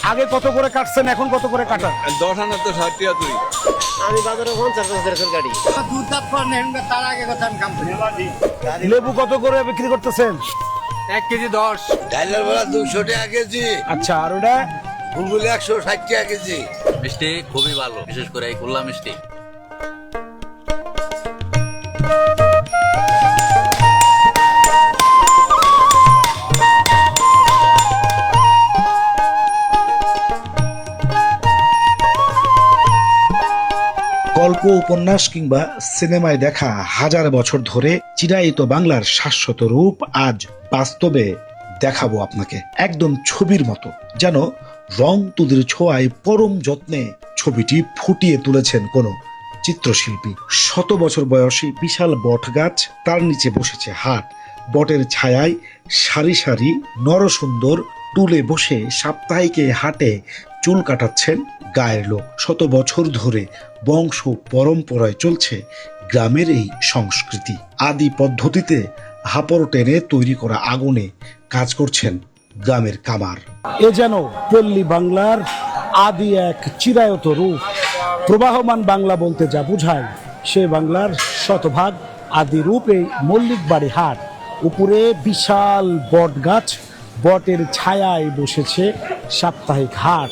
আগে কত করে কাটছেন, এখন কত করে কাটান? 10 আনা তো 60 টাকা তুই। আমি বাজারে 50 গাড়ি। দুধ দাঁত পর নেন তার আগে কথা আমি কাম করি। লেবু কত করে বিক্রি করতেছেন? 1 কেজি 10। ডাইলার বেলা 200 টাকা কেজি, আচ্ছা, আর ওটা? বুলবুলি 160 টাকা কেজি। মিষ্টি খুবই ভালো, বিশেষ করে এই গোল্লা মিষ্টি। গল্প, উপন্যাস কিংবা সিনেমায় দেখা হাজার বছর ধরে চিরায়িত বাংলার শাশ্বত রূপ আজ বাস্তবে দেখাবো আপনাকে। একদম ছবির মতো, যেন রং তুলির ছোঁয়ায় পরম যত্নে ছবিটি ফুটিয়ে তুলেছেন কোনো চিত্রশিল্পী। 100 বছর বয়সী বিশাল বট গাছ, তার নিচে বসেছে হাট। বটের ছায়ায় সারি সারি নরসুন্দর টুলে বসে সাপ্তাহিকে হাটে চুল কাটাচ্ছেন গায়ের লোক। 100 বছর ধরে বংশ পরম্পরায় চলছে গ্রামের এই সংস্কৃতি। আদি পদ্ধতিতে হাপড় টেনে তৈরি করা আগুনে কাজ করছেন গ্রামের কামার। এ যেন পল্লী বাংলার আদি এক চিরায়ত রূপ। প্রবাহমান বাংলা বলতে যা বোঝায়, সে বাংলার শতভাগ আদি রূপ এই মল্লিক বাড়ি হাট। উপরে বিশাল বট গাছ, বটের ছায়ায় বসেছে সাপ্তাহিক হাট।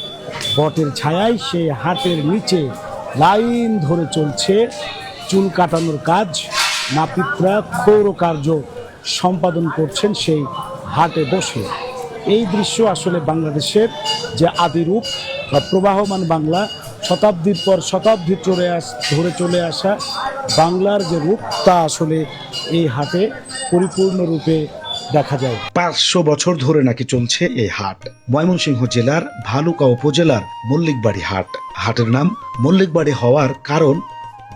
বটের ছায়ায় সে হাটের নিচে লাইন ধরে চলছে চুল কাটানোর কাজ। নাপিতরা ক্ষৌর কার্য সম্পাদন করছেন সেই হাটে বসে। এই দৃশ্য আসলে বাংলাদেশের যে আদিরূপ বা প্রবাহমান বাংলা, শতাব্দীর পর শতাব্দী ধরে চলে আসা বাংলার যে রূপ, তা আসলে এই হাটে পরিপূর্ণরূপে দেখা যায়। 500 বছর ধরে নাকি চলছে এই হাট। ময়মনসিংহ জেলার ভালুকা উপজেলার মল্লিকবাড়ি হাট। হাটের নাম মল্লিকবাড়ি হওয়ার কারণ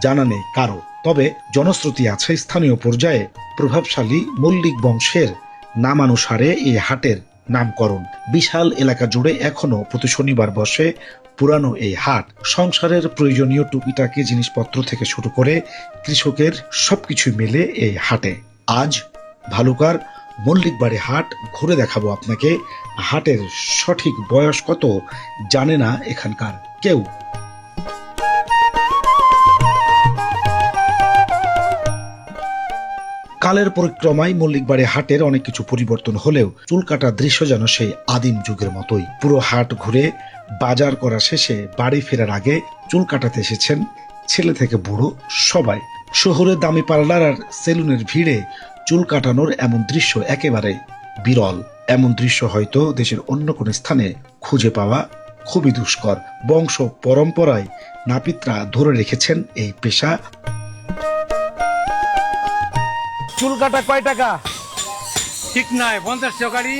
জানা নেই কারো, তবে জনশ্রুতি আছে স্থানীয় পর্যায়ে প্রভাবশালী মল্লিক বংশের নামানুসারে এই হাটের নামকরণ। বিশাল এলাকা জুড়ে এখনো প্রতি শনিবার বসে পুরানো এই হাট। সংসারের প্রয়োজনীয় টুকিটাকি জিনিসপত্র থেকে শুরু করে কৃষকের সবকিছু মেলে এই হাটে। আজ ভালুকার মল্লিকবাড়ি হাট ঘুরে দেখাবো আপনাকে। হাটের সঠিক বয়স কত জানে না এখানকার কেউ। কালের পরিক্রমায় মল্লিকবাড়ি হাটের অনেক কিছু পরিবর্তন হলেও চুল কাটার দৃশ্য যেন সেই আদিম যুগের মতোই। পুরো হাট ঘুরে বাজার করা শেষে বাড়ি ফেরার আগে চুল কাটাতে এসেছেন ছেলে থেকে বুড়ো সবাই। শহরের দামি পার্লার আর সেলুনের ভিড়ে চুল কাটানোর এমন দৃশ্য একেবারে বিরল। এমন দৃশ্য হয়তো দেশের অন্য কোনো স্থানে খুঁজে পাওয়া খুবই দুষ্কর। বংশ পরম্পরায় নাপিতরা ধরে রেখেছেন এই পেশা। চুল কাটা কয় টাকা? ঠিক নাই, 50 টাকা গাড়ি,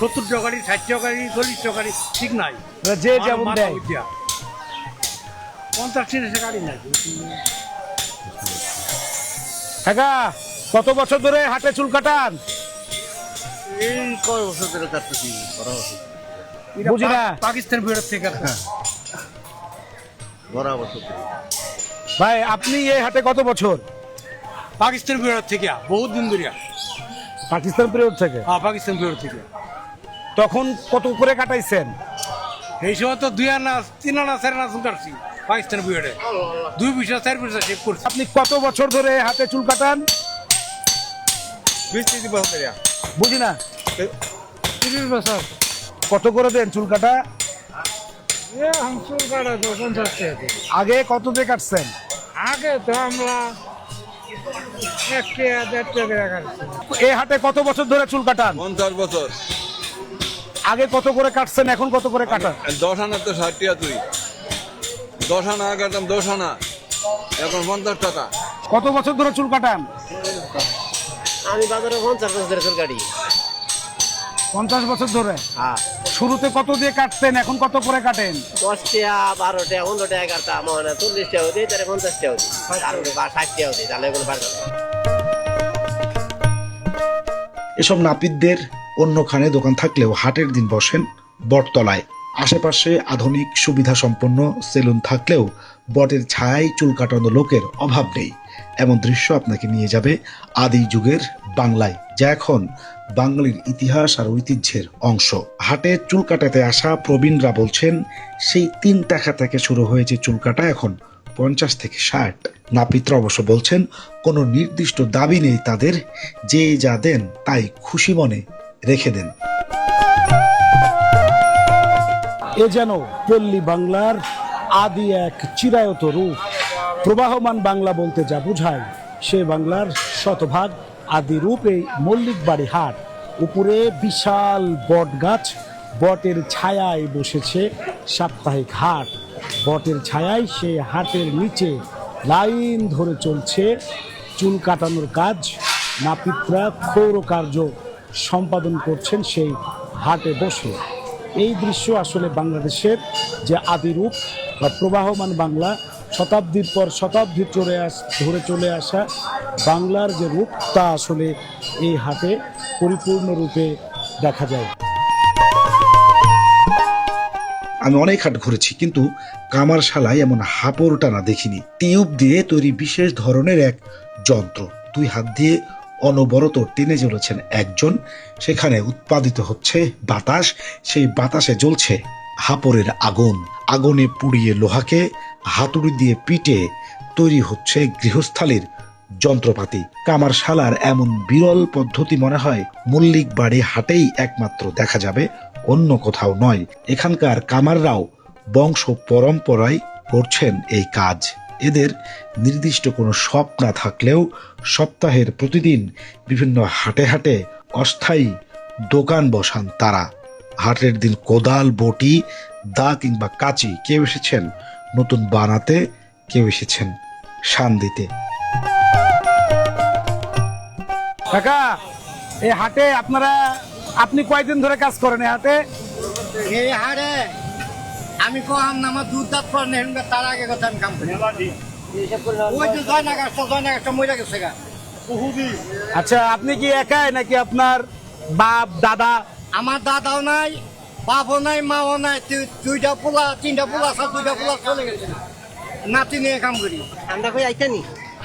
70 টাকা গাড়ি, 60 টাকা গাড়ি, 40 টাকা গাড়ি, ঠিক নাই। যে যেমন দেয়। 50 টাকা গাড়ি নাই। কাকা, কত বছর ধরে হাটে চুল কাটান? এই কয় বছর ধরে কাটতেছি, বড় বছর। বুঝি না। পাকিস্তান বিরোধ থেকে বড় বছর ধরে। ভাই, আপনি এই হাটে কত বছর? পাকিস্তান বিরোধ থেকে বহুত দিন ধরে। পাকিস্তান পিরিয়ড থেকে। হ্যাঁ, পাকিস্তান বিরোধ থেকে। তখন কত করে কাটাইছেন? এই সময় তো 2 আনা 3 আনা 4 আনা চুল কাটছি পাকিস্তান বিরোধে। 2 পয়সা 4 পয়সা সেভ করছি। আপনি কত বছর ধরে হাতে চুল কাটান? 20-30 বছর ধরে। বুঝি না। 30 বছর। কত করে দেন চুল কাটা? চুল কাটা তো 50 টাকা। আগে কত দিয়ে কাটছেন? আগে তো আমরা 1 টাকা 1.5 টাকা কাটছি। এই হাটে কত বছর ধরে চুল কাটান? 50 বছর। আগে কত করে কাটছেন, এখন কত করে কাটান? 10 আনা তো 60 টাকা তুই। 10 আনা কাটতাম 10 আনা, এখন 50 টাকা। কত বছর ধরে চুল কাটান? আমি বাজারে 50 গাড়ি। 50 বছর ধরে। হ্যাঁ, শুরুতে কত দিয়ে কাটতেন, এখন কত করে কাটেন? 10 টাকা, 12 টাকা, 15 টাকা কাটতাম। মানে 40 টাকা দিই, তাহলে 50 টাকা দিই, আর 60 টাকা দিই, তাহলে এগুলো বাড়বে না। এসব নাপিতদের অন্যখানে দোকান থাকলেও হাটের দিন বসেন বটতলায়। আশেপাশে আধুনিক সুবিধা সম্পন্ন সেলুন থাকলেও বটের ছায়ায় চুল কাটানো লোকের অভাব নেই। এমন দৃশ্য আপনাকে নিয়ে যাবে আদি যুগের বাংলায়, যা এখন বাঙালির ইতিহাস আর ঐতিহ্যের অংশ। হাটে চুল কাটাতে আসা প্রবীণরা বলছেন, সেই 3 টাকা থেকে শুরু হয়েছে চুল কাটা, এখন 50 থেকে 60। নাপিতরা অবশ্য বলছেন, কোনো নির্দিষ্ট দাবি নেই তাদের, যে যা দেন তাই খুশি মনে রেখে দেন। এ যেন পল্লী বাংলার আদি এক চিরায়ত রূপ। প্রবাহমান বাংলা বলতে যা বোঝায়, সে বাংলার শতভাগ আদি রূপ এই মল্লিক বাড়ি হাট। উপরে বিশাল বট গাছ, বটের ছায়ায় বসেছে সাপ্তাহিক হাট। বটের ছায়ায় সে হাটের নিচে লাইন ধরে চলছে চুল কাটানোর কাজ। নাপিতরা ক্ষৌর কার্য সম্পাদন করছেন সেই হাটে বসে। এই দৃশ্য আসলে বাংলাদেশের যে আদি রূপ বা প্রবাহমান বাংলা, শতাব্দীর পর শতাব্দী ধরে চলে আসা বাংলার যে রূপ, তা আসলে এই হাটে পরিপূর্ণরূপে দেখা যায়। আমি অনেক হাট ঘুরেছি, কিন্তু কামারশালায় এমন হাপড় টানা দেখিনি। টিউব দিয়ে তৈরি বিশেষ ধরনের এক যন্ত্র, 2 হাত দিয়ে অনবরত টেনে চলেছেন একজন। সেখানে উৎপাদিত হচ্ছে বাতাস, সেই বাতাসে জ্বলছে হাপড়ের আগুন। আগুনে পুড়িয়ে লোহাকে হাতুড়ি দিয়ে পিটে তৈরি হচ্ছে গৃহস্থালির যন্ত্রপাতি। কামারশালার এমন বিরল পদ্ধতি মনে হয় মল্লিক বাড়ি হাটেই একমাত্র দেখা যাবে, অন্য কোথাও নয়। এখানকার কামাররাও বংশ পরম্পরায় করছেন এই কাজ। এদের নির্দিষ্ট কোনো শপ না থাকলেও সপ্তাহের প্রতিদিন বিভিন্ন হাটে হাটে অস্থায়ী দোকান বসান তারা। হাটের দিন কোদাল, বটি, দা কিংবা কাঁচি, কেউ এসেছেন নতুন বানাতে, কেউ এসেছেন শান দিতে। কাকা, এই হাটে আপনি কয়দিন ধরে কাজ করেন এই হাটে? এই হারে আমি কম না, আমার দুধ দাঁত পর নেন, তার আগে কথা আমি কাম করি। ওই যে জয় নাগাছটা মরে গেছে গা। আচ্ছা, আপনি কি একাই নাকি আপনার বাপ দাদা? আমার দাদাও নাই, বাপও নাই, মাও নাই, 2টা পোলা 3টা পোলা আছে, 2টা পোলা চলে গেছে। নাতি নিয়ে কাম করি আমরা কই আইতানি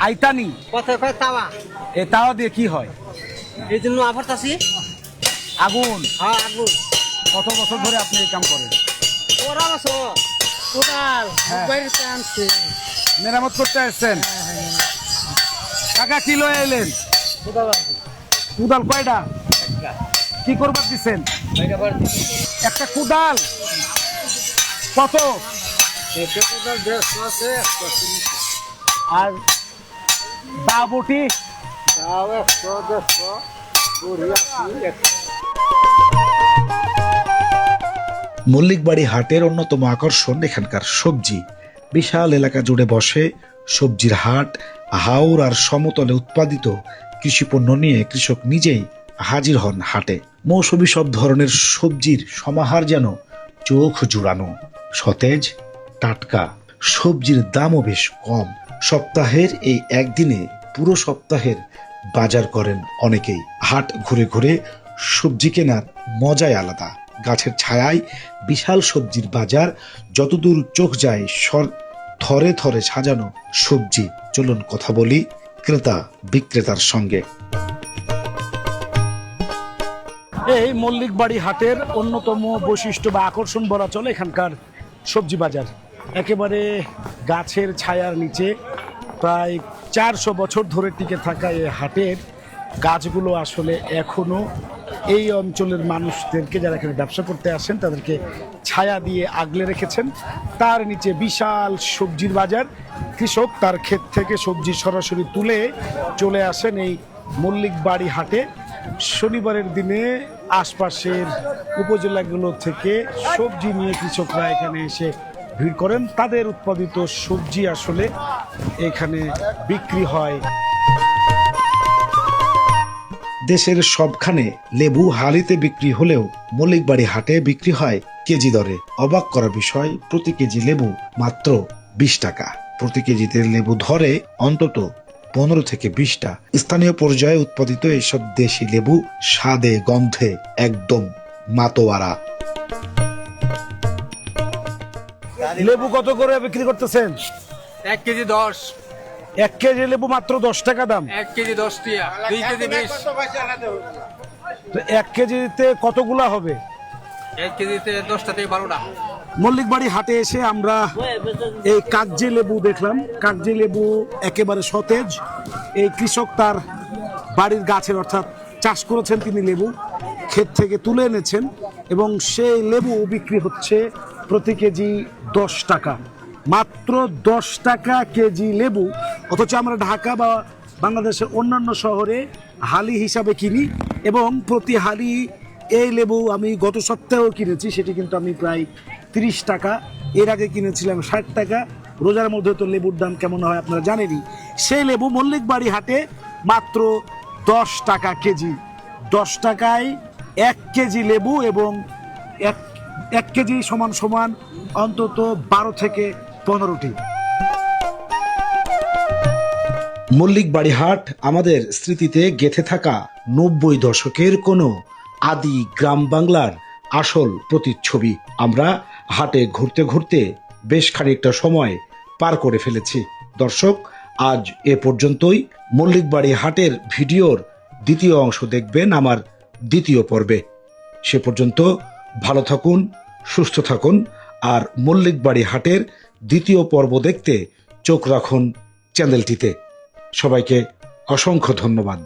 আইতানি। কথা কয় তাওয়া, এ তাওয়া দিয়ে কি হয়? এই জন্য আবরতাছি। আগুন। হ্যাঁ, আগুন। কত বছর ধরে আপনি এই কাম করেন? ওরা বসো কোদাল বাইরে আনছে, মেরামত করতে আসছেন? কাকা, কি লয়ে এলেন? কুদাল কয়টা? কি করবার দিচ্ছেন? একটা কুদাল কত? আর দা বটি? মল্লিক বাড়ি হাটের অন্যতম আকর্ষণ এখানকার সবজি। বিশাল এলাকা জুড়ে বসে সবজির হাট। হাওর আর সমতলে উৎপাদিত কৃষিপণ্য নিয়ে কৃষক নিজেই হাজির হন হাটে। মৌসুমী সব ধরনের সবজির সমাহার যেন চোখ জুড়ানো, সতেজ টাটকা। সবজির দামও বেশ কম। সপ্তাহের এই একদিনে পুরো সপ্তাহের বাজার করেন অনেকেই। হাট ঘুরে ঘুরে সবজি কেনার মজাই আলাদা। গাছের ছায়ায় বিশাল সবজির বাজার, যতদূর চোখ যায় থরে থরে সাজানো সবজি। চলুন কথা বলি ক্রেতা বিক্রেতার সঙ্গে। এই মল্লিক বাড়ি হাটের অন্যতম বৈশিষ্ট্য বা আকর্ষণ বলা চলে এখানকার সবজি বাজার। একেবারে গাছের ছায়ার নিচে প্রায় 400 বছর ধরে টিকে থাকা এই হাটের গাছগুলো আসলে এখনো এই অঞ্চলের মানুষদেরকে, যারা এখানে ব্যবসা করতে আসেন, তাদেরকে ছায়া দিয়ে আগলে রেখেছেন। তার নিচে বিশাল সবজির বাজার। কৃষক তার ক্ষেত থেকে সবজি সরাসরি তুলে চলে আসেন এই মল্লিক বাড়ি হাটে। শনিবারের দিনে আশপাশের উপজেলাগুলো থেকে সবজি নিয়ে কৃষকরা এখানে এসে ভিড় করেন। তাদের উৎপাদিত সবজি আসলে এখানে বিক্রি হয়। দেশের সবখানে লেবু হালিতে বিক্রি হলেও মল্লিক বাড়ি হাটে বিক্রি হয় কেজি দরে। অবাক করা বিষয়, প্রতি কেজি লেবু মাত্র 20 টাকা। প্রতি কেজিতে লেবু ধরে অন্তত 15 থেকে 20টা। স্থানীয় পর্যায়ে উৎপাদিত এসব দেশি লেবু স্বাদে গন্ধে একদম মাতোয়ারা। লেবু কত করে বিক্রি করতেছেন? 1 কেজি 10। 1 কেজি লেবু মাত্র 10 টাকা দাম। 1 কেজি 10 টাকা, 2 কেজি 20। তো 1 কেজিতে কতগুলা হবে? 1 কেজিতে 10টা থেকে 12টা। মল্লিকবাড়ি হাটে এসে আমরা এই কাগজি লেবু দেখলাম। কাগজি লেবু একেবারে সতেজ। এই কৃষক তার বাড়ির গাছের অর্থাৎ চাষ করেছেন তিনি, লেবু ক্ষেত থেকে তুলে এনেছেন এবং সেই লেবু বিক্রি হচ্ছে প্রতি কেজি 10 টাকা, মাত্র 10 টাকা কেজি লেবু। অথচ আমরা ঢাকা বা বাংলাদেশের অন্যান্য শহরে হালি হিসাবে কিনি এবং প্রতি হালি এই লেবু আমি গত সপ্তাহেও কিনেছি, সেটি কিন্তু আমি প্রায় 30 টাকা, এর আগে কিনেছিলাম 60 টাকা। রোজার মধ্যে তো লেবুর দাম কেমন হয় আপনারা জানেনই। সেই লেবু মল্লিকবাড়ি হাটে মাত্র 10 টাকা কেজি। 10 টাকায় 1 কেজি লেবু এবং এক কেজি সমান সমান অন্তত 12 থেকে 15টি। মল্লিকবাড়ি হাট আমাদের স্মৃতিতে গেঁথে থাকা 90 দশকের কোনো আদি গ্রাম বাংলার আসল প্রতিচ্ছবি। আমরা হাটে ঘুরতে ঘুরতে বেশ খানিকটা সময় পার করে ফেলেছি। দর্শক, আজ এ পর্যন্তই। মল্লিকবাড়ি হাটের ভিডিওর দ্বিতীয় অংশ দেখবেন আমার দ্বিতীয় পর্বে। সে পর্যন্ত ভালো থাকুন, সুস্থ থাকুন, আর মল্লিকবাড়ি হাটের দ্বিতীয় পর্ব দেখতে চোখ রাখুন চ্যানেলটিতে। সবাইকে অসংখ্য ধন্যবাদ।